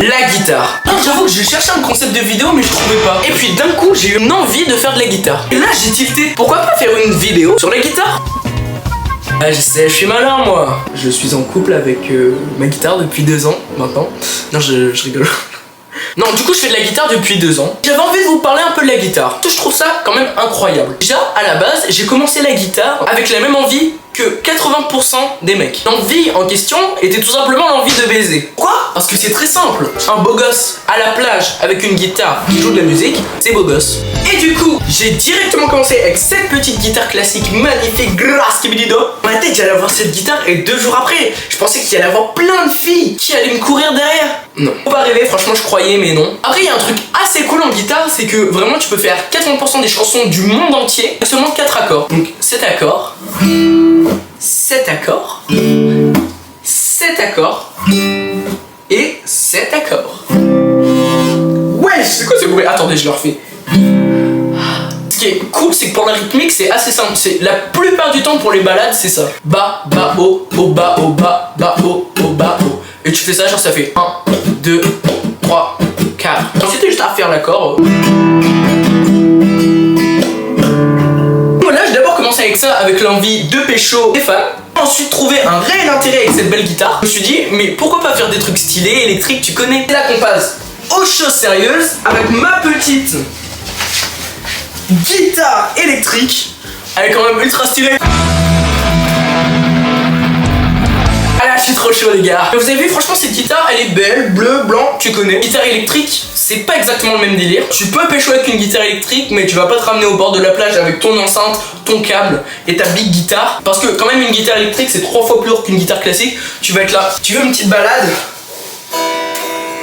La guitare. J'avoue que je cherchais un concept de vidéo mais je trouvais pas. Et puis d'un coup j'ai eu une envie de faire de la guitare. Et là j'ai tilté. Pourquoi pas faire une vidéo sur la guitare? Ah je sais, je suis malin moi. Je suis en couple avec ma guitare depuis 2 ans maintenant. Non je rigole. Non, du coup je fais de la guitare depuis 2 ans. J'avais envie de vous parler un peu de la guitare. Je trouve ça quand même incroyable. Déjà, à la base, j'ai commencé la guitare avec la même envie que 80% des mecs. L'envie en question était tout simplement l'envie de baiser. Quoi? Parce que c'est très simple. Un beau gosse à la plage avec une guitare qui joue de la musique, c'est beau gosse. Et du coup, j'ai directement commencé avec cette petite guitare classique magnifique, grasse qui me dit do. Dans ma tête, j'allais avoir cette guitare et 2 jours après, je pensais qu'il y allait avoir plein de filles qui allaient me courir derrière. Non. Faut pas rêver, franchement, je croyais, mais non. Après, il y a un truc assez cool en guitare, c'est que vraiment, tu peux faire 80% des chansons du monde entier avec seulement 4 accords. Donc, 7 accords. 7 accords, 7 accords et 7 accords. Ouais, c'est quoi ce bruit? Attendez, je le refais. Ce qui est cool, c'est que pour la rythmique, c'est assez simple. C'est la plupart du temps pour les balades, c'est ça. Bas, bas, haut, bas, haut, bas, bas, haut, bas, haut. Et tu fais ça, genre ça fait 1, 2, 3, 4. Ensuite, t'as juste à faire l'accord. Avec ça, avec l'envie de pécho des femmes. Ensuite trouver un réel intérêt avec cette belle guitare. Je me suis dit mais pourquoi pas faire des trucs stylés, électriques, tu connais. Et là qu'on passe aux choses sérieuses avec ma petite guitare électrique. Elle est quand même ultra stylée. Ah là, je suis trop chaud les gars. Vous avez vu, franchement cette guitare elle est belle, bleu, blanc, tu connais. Guitare électrique, c'est pas exactement le même délire. Tu peux pécho avec une guitare électrique mais tu vas pas te ramener au bord de la plage avec ton enceinte, ton câble et ta big guitare. Parce que quand même une guitare électrique c'est 3 fois plus lourd qu'une guitare classique. Tu vas être là, tu veux une petite balade?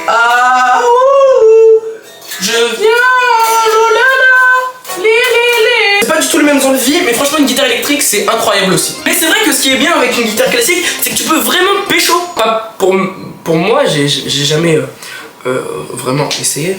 Ah ouh, je viens, c'est pas du tout le même envie, mais franchement une guitare électrique c'est incroyable aussi. Mais c'est vrai que ce qui est bien avec une guitare classique, c'est que tu peux vraiment pécho. Pas pour moi, j'ai jamais vraiment essayé.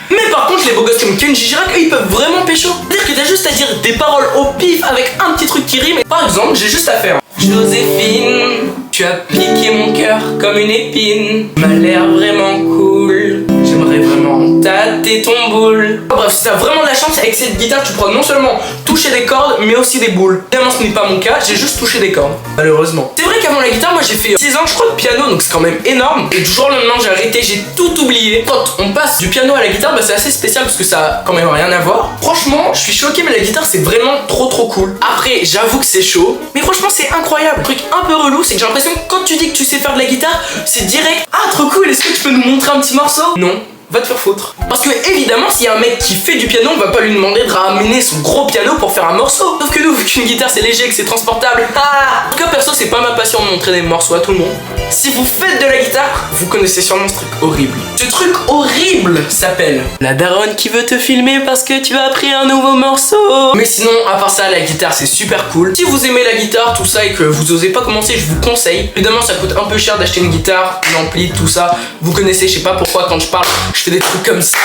Mais par contre les beaux gosses comme Kenji Girac, eux ils peuvent vraiment pécho. C'est-à-dire que t'as juste à dire des paroles au pif avec un petit truc qui rime. Par exemple, j'ai juste à faire Joséphine, tu as piqué mon cœur comme une épine. M'a l'air vraiment cool, j'aimerais vraiment tâter ton boule. Bref, si t'as vraiment de la chance avec cette guitare, tu pourras non seulement toucher des cordes, mais aussi des boules. Évidemment, ce n'est pas mon cas, j'ai juste touché des cordes, malheureusement. C'est vrai qu'avant la guitare, moi j'ai fait 6 ans, je crois, de piano, donc c'est quand même énorme. Et du jour au lendemain, j'ai arrêté, j'ai tout oublié. Quand on passe du piano à la guitare, bah, c'est assez spécial parce que ça a quand même rien à voir. Franchement, je suis choqué, mais la guitare, c'est vraiment trop cool. Après, j'avoue que c'est chaud, mais franchement, c'est incroyable. Le truc un peu relou, c'est que j'ai l'impression que quand tu dis que tu sais faire de la guitare, c'est direct. Ah, trop cool, est-ce que tu peux nous montrer un petit morceau? Non. Va te faire foutre. Parce que évidemment, s'il y a un mec qui fait du piano, on va pas lui demander de ramener son gros piano pour faire un morceau. Sauf que nous, vu qu'une guitare c'est léger, que c'est transportable. Ah, en tout cas, perso, c'est pas ma passion de montrer des morceaux à tout le monde. Si vous faites de la guitare, vous connaissez sûrement ce truc horrible. Ce truc horrible s'appelle la daronne qui veut te filmer parce que tu as appris un nouveau morceau. Mais sinon, à part ça, la guitare c'est super cool. Si vous aimez la guitare, tout ça, et que vous osez pas commencer, je vous conseille. Évidemment, ça coûte un peu cher d'acheter une guitare, une ampli, tout ça. Vous connaissez, je sais pas pourquoi quand je parle, je fais des trucs comme ça.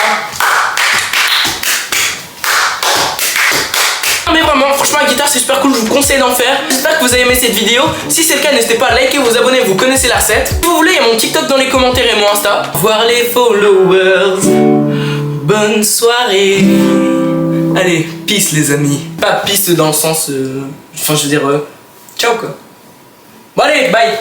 Mais vraiment, franchement la guitare c'est super cool, je vous conseille d'en faire. J'espère que vous avez aimé cette vidéo. Si c'est le cas, n'hésitez pas à liker, vous abonner, vous connaissez la recette. Si vous voulez, il y a mon TikTok dans les commentaires et mon Insta. Voir les followers. Bonne soirée. Allez, peace les amis. Pas peace dans le sens... Enfin je veux dire... ciao quoi. Bon allez, bye.